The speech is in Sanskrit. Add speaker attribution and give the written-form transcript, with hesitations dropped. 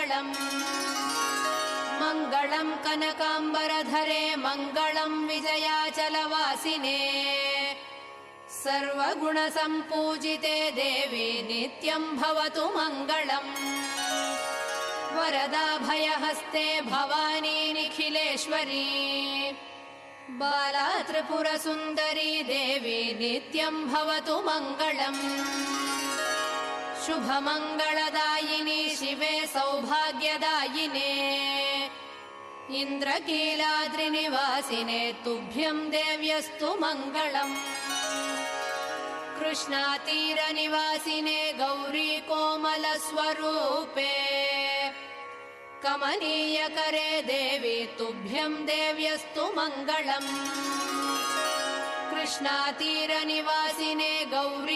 Speaker 1: मङ्गलम् मङ्गलम् कनकाम्बरधरे मङ्गलम् विजयाचलवासिने सर्वगुणसम्पूजिते देवी नित्यम् भवतु मङ्गलम् वरदाभयहस्ते भवानी निखिलेश्वरी बाला त्रिपुरसुन्दरी देवी नित्यम् भवतु मङ्गलम् शुभमङ्गलदायिनी शिवे सौभाग्यदायिने इन्द्रकीलाद्रिनिवासिने तुभ्यम् देव्यस्तु मङ्गलम् कृष्णातीरनिवासिने गौरी कोमलस्वरूपे कमनीयकरे देवी तुभ्यम् देव्यस्तु मङ्गलम् कृष्णातीरनिवासिने गौरी